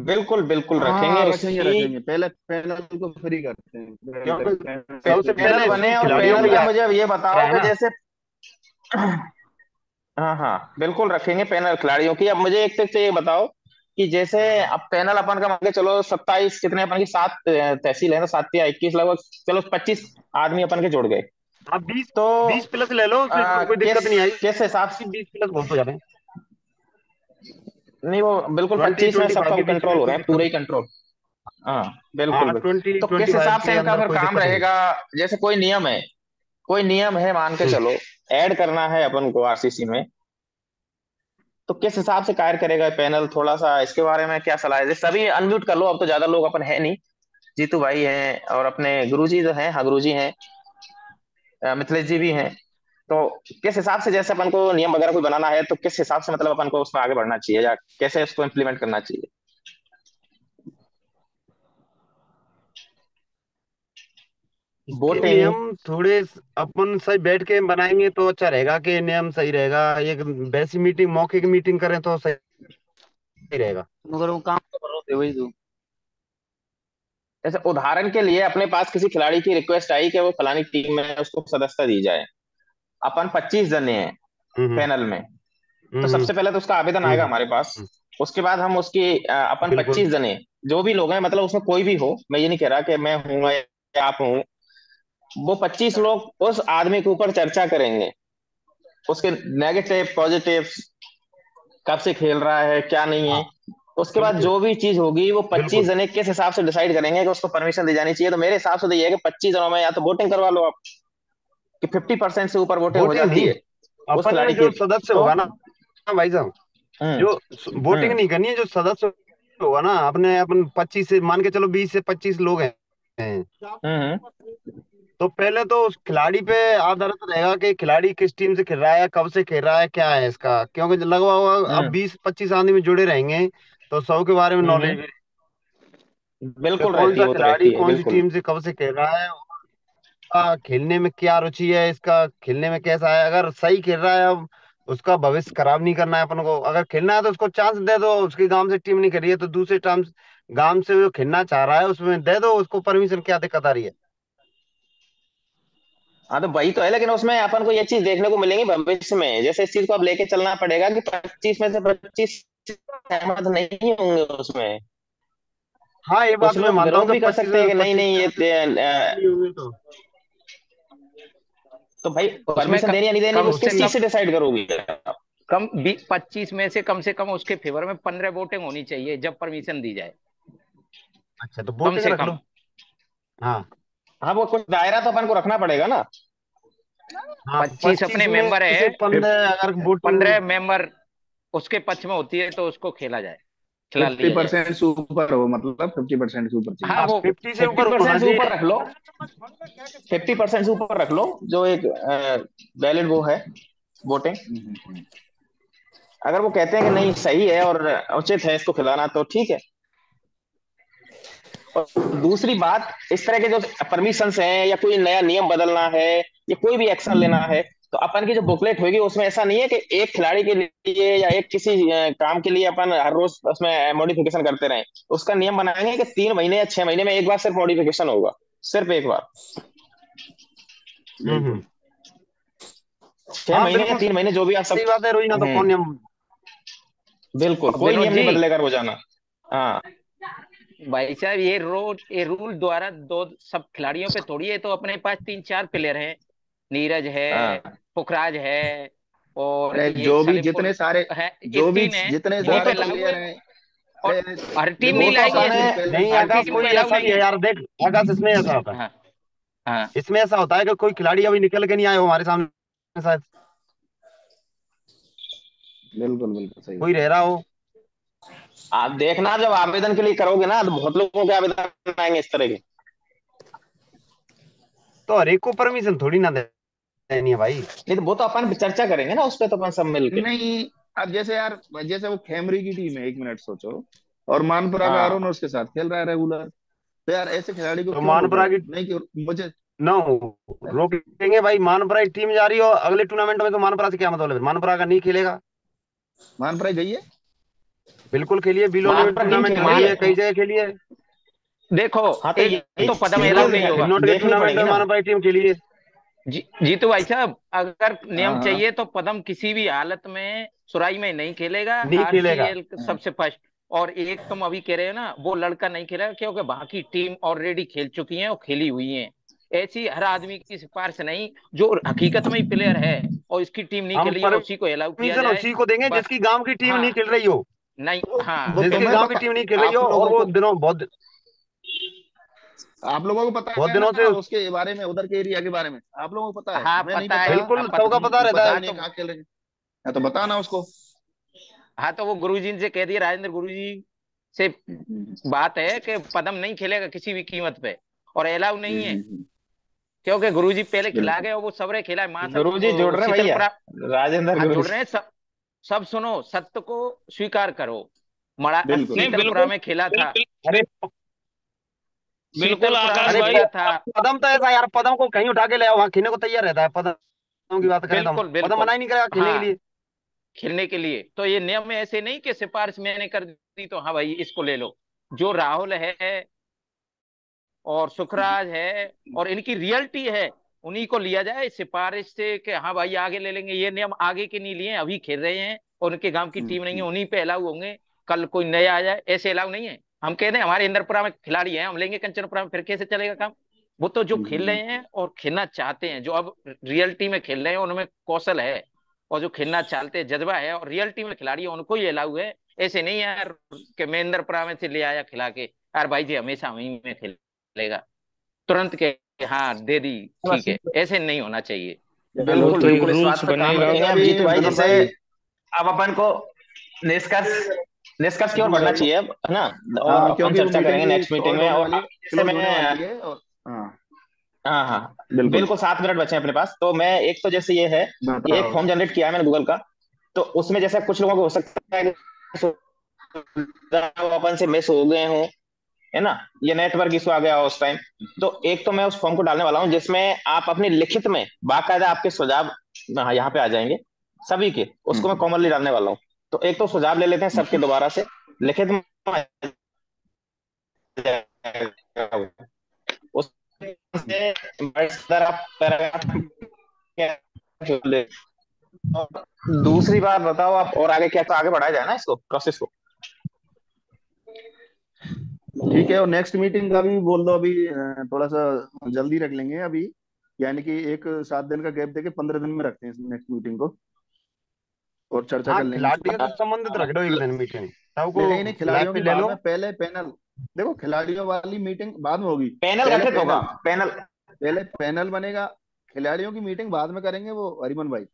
बिल्कुल बिल्कुल हाँ रखेंगे हाँ, रखेंगे उसकी। रखेंगे, पहले पैनल को फ्री करते हैं, क्योंकि कैसे सबसे कैसे पैनल पहले कैसे बने, और खिलाड़ियों पैनल को में याद मुझे अब ये बताओ है कि ना। जैसे हाँ हाँ बिल्कुल रखेंगे पैनल खिलाड़ियों की। अब मुझे एक से ये बताओ कि जैसे अब पैनल अपन का मान के चलो 27, कितने अपन की 7 तहसील है ना, 7 या 21 लगभग, चलो 25 आदमी अपन के जुड़ गए। आप बीस तो 20+ ले लो, फिर कोई किस दिक्कत नहीं आई। किस हिसाब से, 20+ बहुत हो जाते हैं। नहीं वो बिल्कुल 20 25 में 25 सबका के बीच कंट्रोल में हो कोई रहा है, दिक्कत पूरे ही नहीं। कंट्रोल। हाँ बिल्कुल हाँ बिल्कुल। 20 तो किस 25 हिसाब से के इनका अंदर फिर कोई काम दिक्कत नहीं। रहेगा, जैसे कोई नियम है मान के हम्म। चलो, ऐड करना है अपन को आरसीसी में, तो किस हिसाब से कार्य करेगा पैनल, थोड़ा सा इसके बारे में क्या सलाह है? जैसे सभी अनम्यूट कर लो, अब तो ज्यादा लोग अपन है नहीं, जीतू भाई हैं और अपने गुरुजी जो हैं, हाँ गुरुजी हैं, मिथिलेश जी भी हैं। तो किस हिसाब से जैसे अपन को नियम वगैरह कोई बनाना है तो किस हिसाब से मतलब अपन को उसमें आगे बढ़ना चाहिए या कैसे उसको इम्प्लीमेंट करना चाहिए? इसके बोटिंग। नियम थोड़े अपन सही बैठ के बनाएंगे तो अच्छा रहेगा, कि नियम सही रहेगा। एक वैसी मीटिंग, मौके की मीटिंग करें तो सही रहेगा। मगर वो काम तो करो दे वही तो। जैसे उदाहरण के लिए अपने पास किसी खिलाड़ी की रिक्वेस्ट आई कि वो फलानी टीम में उसको सदस्यता दी जाए। अपन 25 जने हैं हम्म पैनल में। तो हम्म सबसे पहले तो उसका आवेदन हम्म आएगा हम्म, हमारे पास। हम्म, उसके बाद हम उसकी अपन बिल्कुल। 25 जने जो भी लोग हैं, मतलब उसमें कोई भी हो, मैं ये नहीं कह रहा कि मैं हूं या आप हूं, वो 25 लोग उस आदमी के ऊपर चर्चा करेंगे। उसके नेगेटिव पॉजिटिव, कब से खेल रहा है क्या नहीं है। हाँ, उसके बाद बिल्कुल जो भी चीज होगी वो पच्चीस बिल्कुल। जने किस हिसाब से डिसाइड करेंगे कि उसको परमिशन दी जानी चाहिए। तो मेरे हिसाब से तो ये है कि 25 जनों में या तो वोटिंग करवा लो आप, कि 50% से ऊपर वोटिंग हो वोटिंग जाती नहीं, है उस अपन खिलाड़ी की। जो सदस्य तो होगा ना भाई साहब, हम्म जो वोटिंग हम्म नहीं करनी है, जो सदस्य होगा ना, अपने अपन 25 से मान के चलो, 20 से 25 लोग हैं। हम्म तो पहले तो उस खिलाड़ी पे आधारित रहेगा कि खिलाड़ी किस टीम से खेल रहा है, कब से खेल रहा है, क्या है इसका, क्योंकि लगा हुआ अब हम्म 20-25 आदमी जुड़े रहेंगे तो सब के बारे में हम्म। नॉलेज भी, कि बिल्कुल कौन रहती सा है, वो तो खिलाड़ी रहती है कौन सी बिल्कुल। टीम से कब से खेल रहा है, उसका खेलने में क्या रुचि है, इसका खेलने में कैसा है। अगर सही खेल रहा है, अब उसका भविष्य खराब नहीं करना है अपन को। अगर खेलना है तो उसको चांस दे दो। उसके गांव से टीम नहीं खेली है तो दूसरे टाइम गांव से जो खेलना चाह रहा है उसमें दे दो उसको परमिशन, क्या दिक्कत आ रही है। हाँ तो वही तो है, लेकिन उसमें अपन को ये चीज देखने को मिलेंगी भविष्य में। जैसे इस चीज को अब लेके चलना पड़ेगा कि 25 में से 25 सहमत नहीं होंगे उसमें। हाँ, ये कुछ बात मैं लोग मानता हूँ विरोध कि भी कर पच्चीस सकते हैं कि नहीं 25 नहीं ये नहीं होंगे तो। तो भाई उसमें परमिशन देनी या नहीं देनी कम वो से किस चीज कम से डिसाइड करोगे। 25 में से कम उसके फेवर में 15 वोटिंग होनी चाहिए जब परमिशन दी जाए। अच्छा, तो कम वोटिंग से रख कम लो। हाँ हाँ वो कुछ दायरा तो अपन को रखना पड़ेगा ना। हाँ, 25 25 अपने में मेंबर से है, 15 अगर वोटिंग। 15 मेंबर उसके पक्ष में होती है तो उसको खेला जाए, खिला फिफ्टी लिया जाए। परसेंट से ऊपर हो, मतलब 50% से ऊपर चाहिए। हाँ हाँ, वो 50 से फिफ्टी ऊपर होना परसेंट से ऊपर चाहिए। रख लो। 50% से ऊपर रख लो, जो एक वैलिड वो है वोटिंग। हम्म। अगर वो कहते हैं कि नहीं सही है और उचित है इसको खिलाना, तो ठीक है। और दूसरी बात, इस तरह के जो परमिशन हैं या कोई नया नियम बदलना है या कोई भी एक्शन लेना है, तो अपन की जो बुकलेट होगी उसमें ऐसा नहीं है कि एक खिलाड़ी के लिए या एक किसी काम के लिए अपन हर रोज उसमें मॉडिफिकेशन करते रहें। उसका नियम बनाएंगे कि 3 महीने या 6 महीने में एक बार सिर्फ मॉडिफिकेशन होगा, सिर्फ एक बार। बिल्कुल। हम्म। छह हाँ, महीने या बिल्कुल 3 महीने जो भी आप सब। सही बात है रोहिना, तो कौन नियम। बिल्कुल और कोई विनोद नियम नहीं जी, बदलेगा रोजाना। हाँ भाई साहब ये रूल द्वारा दो सब खिलाड़ियों पे थोड़ी है। तो अपने पास 3-4 प्लेयर हैं, नीरज है, हाँ। पुखराज है, और अरे ये जो भी सलीमपुर जितने सारे, है, ये जो भी 3 है। जितने वो तो सारे अलाउ प्लेयर है। हैं। और अरे हर टीम देखो नहीं वो तो लाएगी कुछ अपन ऐसे, दिन है। पहले नहीं हर आकाश, टीम को कोई अलाउ ऐसा नहीं भी है है। यार, देख आकाश, इसमें ऐसा होता है। हाँ हाँ। इसमें ऐसा होता है कि कोई खिलाड़ी अभी निकल के नहीं आए हो हमारे सामने शायद, बिल्कुल बिल्कुल सही कोई बात रह है। रहा हो। आप देखना जब आवेदन के लिए करोगे ना, तो बहुत लोगों के आवेदन आएंगे इस तरह के। तो हर एक को परमिशन थोड़ी ना देनी है भाई। नहीं तो वो तो अपन चर्चा करेंगे ना उस पर, तो अपन सब मिलके। नहीं, अब जैसे यार, जैसे वो खेमरी की टीम है, 1 मिनट सोचो, और मानपुरा का अरुण हाँ उसके साथ खेल रहा है रेगुलर। तो यार ऐसे खिलाड़ी को तो क्यों रोक मानपुरा रहे की हैं? नहीं कि मुझे। न रोकेंगे भाई, मानपुरा की टीम जा रही हो अगले टूर्नामेंट में, तो मानपुरा से क्या मतलब है? मानपुरा का नहीं खेलेगा? मानपुरा गई है। बिल्कुल खेलिए, बिलोली में महापुरा टीम टूर्नामेंट खेल रही खेली मान है, कई है। जगह खेली है। देखो, हाँ तो एक ये तो पदम ये अलाउ चीज नहीं होगा। खिन्नौट के देखनी टूर्नामेंट पड़ेगी में ना। मानपुरा की टीम खेली है। जीतू भाई साहब, अगर हाँ नियम हाँ चाहिए तो पदम किसी भी हालत में सुराई में नहीं खेलेगा। नहीं खेलेगा। आरसीएल सबसे फर्स्ट। और एक तुम अभी कह रहे हो ना, वो लड़का नहीं खेलेगा क्योंकि बाकी टीम ऑलरेडी खेल चुकी है और खेली हुई है। ऐसी हर आदमी की सिफारिश नहीं, जो हकीकत में ही प्लेयर है और इसकी टीम नहीं हम खेली है उसी को अलाउ किया परमिशन जाए। उसी को देंगे बस। जिसकी गांव की टीम हाँ। नहीं खेल रही हो। नहीं। हाँ। वो जिसकी तुम्हें गांव की पता, टीम नहीं खेल रही हो आप और लोगों वो को दिनों बहुत आप लोगों को पता बहुत है दिनों ना से। उसके बारे में, उधर के एरिया के बारे में आप लोगों को पता है, हाँ हमें नहीं पता पता। है। बिल्कुल सबका पता वो रहता पता है। हाँ नहीं है तो कहाँ खेल रहे हैं। हाँ, तो बताना उसको। हाँ तो वो गुरुजी से कह दिया, राजेंद्र गुरुजी से हम्म, बात है कि पदम नहीं खेलेगा किसी भी कीमत पे, और अलाउ नहीं है। हम्म। क्योंकि गुरुजी पहले खिला बिल्कुल। गए और वो सबरे खिला है गुरुजी जुड़ रहे भैया, शीतलपुरा। राजेंद्र हाँ जुड़ गुरुजी। रहे हैं सब। सब सुनो, सत्य को स्वीकार करो। मड़ा बिल्कुल नहीं शीतलपुरा बिल्कुल में खेला था। बिल्कुल। अरे बिल्कुल आकाश अरे भाई। था। पदम तो ऐसा यार, पदम को कहीं उठा के ले आओ, वहां खेलने को तैयार रहता है। पदम की बात करें तो बिल्कुल पदम बिल्कुल। मना ही नहीं करेगा खेलने के हाँ, लिए। खेलने के लिए तो ये नियम ऐसे नहीं कि सिफारिश मैंने कर दी तो हाँ भाई इसको ले लो। जो राहुल है और सुखराज है और इनकी रियलिटी है, उन्हीं को लिया जाए सिफारिश से कि हाँ भाई आगे ले लेंगे। ये नियम आगे के नहीं लिए, अभी खेल रहे हैं और उनके गांव की टीम नहीं है, उन्हीं पे अलाउ होंगे। कल कोई नया आ जाए ऐसे अलाउ नहीं है। हम कह रहे हैं हमारे इंद्रपुरा में खिलाड़ी हैं, हम लेंगे कंचनपुरा में, फिर कैसे चलेगा काम। वो तो जो खेल रहे हैं और खेलना चाहते हैं, जो अब रियलिटी में खेल रहे हैं, उनमें कौशल है और जो खेलना चाहते हैं जज्बा है और रियलिटी में खिलाड़ी है, उनको ही अलाउ है। ऐसे नहीं है यार कि मैं इंद्रपुरा में से ले आया खिला के, यार भाई जी हमेशा वहीं में खेलेगा, तुरंत के हाँ दे दी ठीक है, ऐसे नहीं होना चाहिए। वो बिल्कुल तो एक बिल्कुल, इस रूल्स बात पे काम बनेगा। रखेंगे अब जीतू भाई। विनोद जैसे भाई, अब अपन को निष्कर्ष निष्कर्ष की ओर जी बढ़ना भाई। चाहिए अब, है ना। और हाँ, अपन क्योंकि वो चर्चा मीटिंग करेंगे भी नेक्स्ट मीटिंग शॉर्ट में। होने और वाली है, जैसे क्लोज होने मैं, वाली है। और हाँ, हाँ हाँ, बिल्कुल बिल्कुल 7 मिनट बचे हैं अपने पास। तो मैं एक तो जैसे ये है, ये एक बताओ। फॉर्म जनरेट किया है मैंने गूगल का। तो उसमें जैसे कुछ लोगों को हो सकता है कि सुविधा अपन से मिस हो गए हों, है ना, ये नेटवर्क इशू आ गया हो उस टाइम। तो एक तो मैं उस फॉर्म को डालने वाला हूँ जिसमें आप अपनी लिखित में बाकायदा आपके सुझाव यहाँ पे आ जाएंगे सभी के, उसको मैं हम्म, कॉमनली डालने वाला हूँ। तो एक तो सुझाव ले लेते हैं सबके दोबारा से लिखित में आ जाएगा। उससे बड़ा आप पैराग्राफ जोड़ ले। और दूसरी बात बताओ आप, और आगे क्या, तो आगे बढ़ाया जाए ना इसको, प्रोसेस को। ठीक है। और नेक्स्ट मीटिंग का भी बोल दो अभी, थोड़ा सा जल्दी रख लेंगे अभी। यानी कि एक 7 दिन का गैप देके 15 दिन में रखते हैं नेक्स्ट मीटिंग को, और चर्चा हाँ, कर लेंगे इस खिलाड़ियों पर। से संबंधित रख दो एक दिन मीटिंग, सबको नहीं नहीं, लाइव खिलाड़ियों पे की ले बाद लो। में, पहले पैनल। देखो, खिलाड़ियों वाली मीटिंग बाद में होगी। पैनल पहले गठित होगा, पैनल पैनल। पहले पैनल बनेगा। खिलाड़ियों की मीटिंग बाद में करेंगे वो, हरिमन भाई।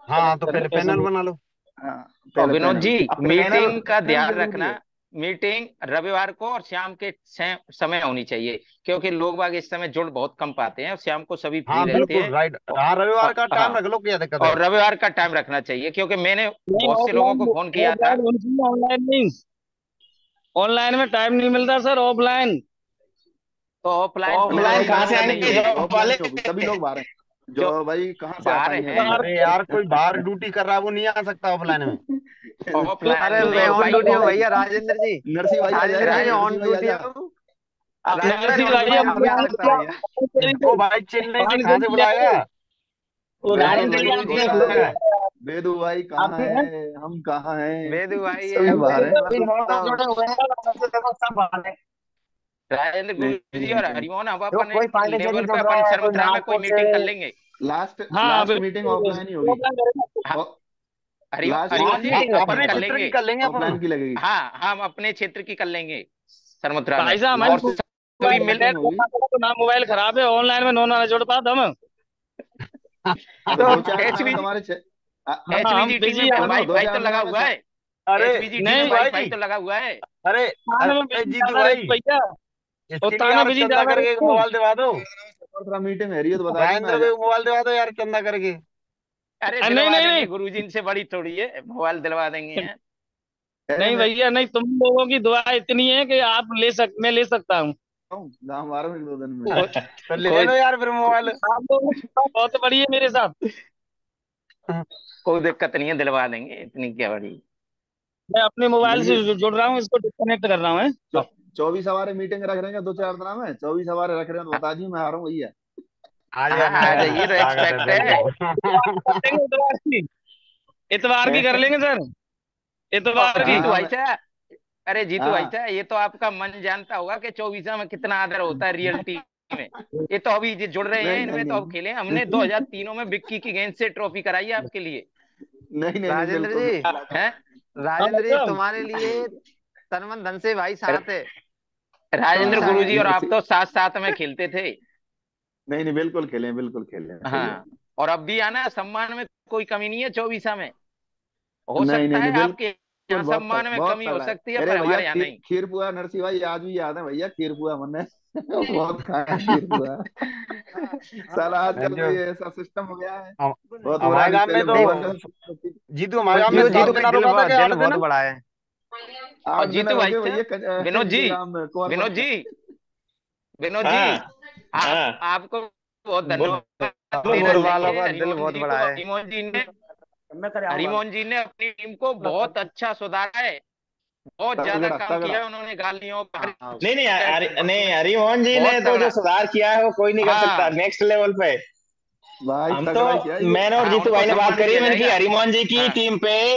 हाँ, तो पहले पैनल बना लो। हाँ, और पहले विनोद पैनल। जी अब पैनल, मीटिंग का पैनल ध्यान जरूरी रखना, है। मीटिंग रविवार को और शाम के समय होनी चाहिए, क्योंकि लोग बाग इस समय जुड़ बहुत कम पाते हैं और शाम को सभी फ्री हाँ रहते बिल्कुल हैं। राइट, हाँ रविवार का टाइम हाँ, रख लो, क्या दिक्कत है। और रविवार का टाइम रखना चाहिए, क्योंकि मैंने नहीं, बहुत से लोगों को ऑफलाइन फोन किया था। ऑफलाइन होनी चाहिए, ऑनलाइन नहीं। ऑनलाइन में टाइम नहीं मिलता सर, ऑफलाइन। तो ऑफलाइन नहीं, कोई ऑफलाइन कहाँ ऑफलाइन से दिक्कत नहीं नहीं आएंगे है। होगी, जॉब ऑफलाइन वाले। नहीं होगी, सभी लोग बाहर हैं। जो जो भाई कहाँ से आ बाहर पाएंगे हैं, अभी। अरे यार, कोई बाहर ड्यूटी कर रहा है वो नहीं आ सकता ऑफलाइन में। तो ऑफलाइन अरे में मैं देखो ऑन भाई, ड्यूटी हूँ भैया, राजेंद्र जी। नरसिंह भाई आ राजेंद्र जाएगा, जी मैं राज- ऑन नरसिंह भाई आ ड्यूटी जा। हूँ। राजेंद्र नरसिंह ऑफलाइन भाई ऑफलाइन अब नहीं आ सकता भैया। ओ भाई, चेन्नई से कहाँ से बुलाएगा। वो बिल्कुल राजेंद्र भाई, जी वो राजेंद्र आपने छोटा जी है। हाँ, वेदू भाई कहाँ आपने है, हम कहाँ हैं, वेदु भाई सभी है बाहर है। मतलब। राजेंद्र गुरु जी और नहीं, हरिमोहन, अब अपन एक लेवल पे अपन शर्मत्रा में कोई मीटिंग कर लेंगे। लास्ट हाँ लास्ट मीटिंग बिल्कुल, ऑफलाइन ही होगी। ऑफलाइन करेंगे। हाँ, लास्ट हरिमोहन जी मीटिंग अपन अपने कर चित्र की लेंगे। कर लेंगे अपन। ऑफलाइन की लगेगी। हाँ, हम अपने क्षेत्र की कर लेंगे शर्मत्रा में। भाई साहब हमारी और लास्ट सभी मोबाइल मिल, मीटिंग होगी। तो ना मोबाइल खराब है, ऑनलाइन में नोना जोड़ पाते हम। हाँ, तो तो दो चार दिन में एचवीजी तुम्हारे हाँ हम एचवीजी टीम बिजी में हैं। सुनो, दो वाईफाई तो चार लगा दिनों में हुआ है। अरे एचवीजी टीम में जीतू नहीं, वाईफाई भाई, तो लगा हुआ है। अरे थाने में अरे बिजी जीतू ज्यादा भाई, रहते भैया। और इसके लिए थाने यार बिजी चंदा ज्यादा करके एक रहते हैं। मोबाइल दिवा दो। मीटिंग है रही है तो बता दी, मैं आ राजेंद्र को एक जाऊंगा। मोबाइल दिवा दो यार, चंदा करके। अरे नहीं दिलवा नहीं नहीं देंगे गुरुजी, इनसे बड़ी थोड़ी है, मोबाइल दिलवा देंगे हैं। अरे नहीं मैं भैया नहीं, तुम लोगों की दुआ इतनी है कि आप मैं ले सकता हूँ। हूँ, गाँव मारो एक 2 दिन में। कोई तो ले कोई लो यार फिर मोबाइल। आप लोगों की दुआ बहुत बड़ी है मेरे साथ। कोई दिक्कत नहीं है, दिलवा देंगे, इतनी क्या बड़ी। मैं अपने मोबाइल से जल्दी जुड़ रहा हूँ, इसको डिस्कनेक्ट कर रहा हूँ। हैं? 24 हमारे मीटिंग रख रहे हैं 2 4 दिन में, 24 हमारे रख रहे हैं तो बता दी, मैं आ रहा हूँ भैया। आ हाँ जाना आ यार, जाइए, तो स्वागत है, एक्सपेक्ट है। वेलकम। इतवार की इतवार की कर लेंगे सर, और इतवार की। जीतू हाँ भाई मैं साहब, अरे जीतू भाई हाँ साहब, ये तो आपका मन जानता होगा कि 24 में कितना आदर होता है रियलिटी में। ये तो अभी जो जुड़ रहे हैं नहीं नहीं इनमें तो अब खेले, हमने नहीं 2003 में विक्की की गेंद से ट्रॉफी कराई है आपके लिए। नहीं नहीं नहीं, राजेंद्र बिल्कुल जी, बिल्कुल आता हूँ। हैं? हाँ राजेंद्र जी मतलब तुम्हारे लिए तन मन धन से भाई साथ है, राजेंद्र हमेशा हाँ, गुरु है। जी और आप तो साथ साथ में खेलते थे। नहीं नहीं, बिल्कुल खेलें, बिल्कुल खेलें, सही है। हाँ, और अब भी आना, सम्मान में कोई कमी नहीं है 24 में। हो नहीं सकता नहीं है नहीं, आपके बिल्कुल यहाँ बहुत सम्मान में बहुत कमी हो तगड़ा है। सकती है, अरे पर भैया, हमारे यहाँ नहीं। खीर पुआ नरसिंह भाई आज भी याद है भैया, खीर पुआ हमने बहुत खाया है खीर पुआ। साला आजकल जो भाई ऐसा सिस्टम हो गया है, हम- बहुत बुरा। हमारे अभी गांव में पहले तो भगवान का जीतू, हमारे गांव में जीतू बस 7 जीतू दिन भाई, रुका था क्या, 8 दिन। बड़ा है। और 8 दिन जीतू हो भाई गए भैया साहब, विनोद जी, ये काम कुंवर विनोद बन जी, गए। विनोद जी, हाँ हाँ, आपको बहुत बोलो धन्यवाद बोलो देना फुटबॉल बोलो। वालों चाहिए। का दिल बहुत बड़ा है। हरिमोहन जी ने अपनी टीम को बहुत अच्छा सुधारा है। बहुत ज्यादा तगड़ा काम तगड़ा। किया है उन्होंने गालियों पर, हाँ नहीं नहीं, नहीं, हरिमोहन जी ने बहुत तो जो तगड़ा। सुधार किया है वो कोई नहीं कर सकता हाँ नेक्स्ट लेवल पे। भाई हम तो, तगड़ा ही किया है ये। मैंने और हाँ, जीतू उनको भाई ने बात सम्मानित करी किया है, मैंने की जाएगा। हरिमोहन जी की हाँ, टीम पे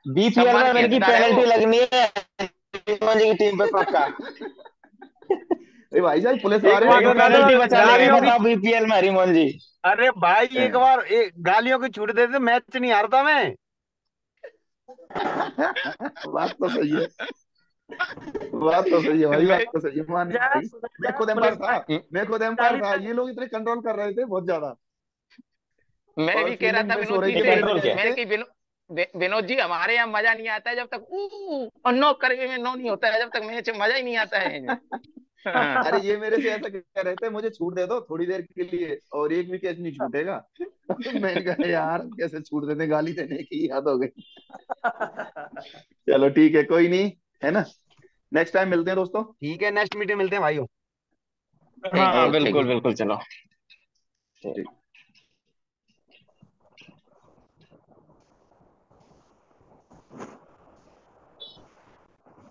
बीपीएल में सम्मान किया मैंने की जा रहा है पेनल्टी वो। लगनी है हरिमोहन जी की टीम पे पक्का। अरे भाई साहब पुलिस एक वाले बात एक हैं। बता दो, पेनल्टी बचा लेंगे गालियों की, बताओ बीपीएल में हरिमोहन जी। अरे भाई एक बार एक गालियों की छूट देते मैच नहीं हारता मैं। बात तो सही है। बात तो सही है भाई, बात मैं तो सही है, माननी पड़ेगी। मैं खुद एम्पायर था। मैं खुद एम्पायर था, ये लोग इतने कंट्रोल कर रहे थे बहुत ज्यादा। मैं और भी कह रहा फील्डिंग था मिस हो विनोद रही जी थी से, मेरे कंट्रोल किया। विकेट मैंने से। कि विनोद जी, हमारे यहाँ मजा नहीं आता है जब तक और नो करे में नो नहीं होता है, जब तक मैच में मजा ही नहीं आता है। हाँ। अरे ये मेरे से ऐसा कह रहे थे, मुझे छूट दे दो थोड़ी देर के लिए और एक भी कैच नहीं छूटेगा। मैंने कहा यार कैसे छूट देते, गाली देने की याद हो गई। चलो ठीक है, कोई नहीं, है ना। नेक्स्ट टाइम मिलते हैं दोस्तों। ठीक है, नेक्स्ट मीटिंग मिलते हैं भाई। ठीक हाँ ठीक ठीक। बिल्कुल बिल्कुल, चलो। ठीक।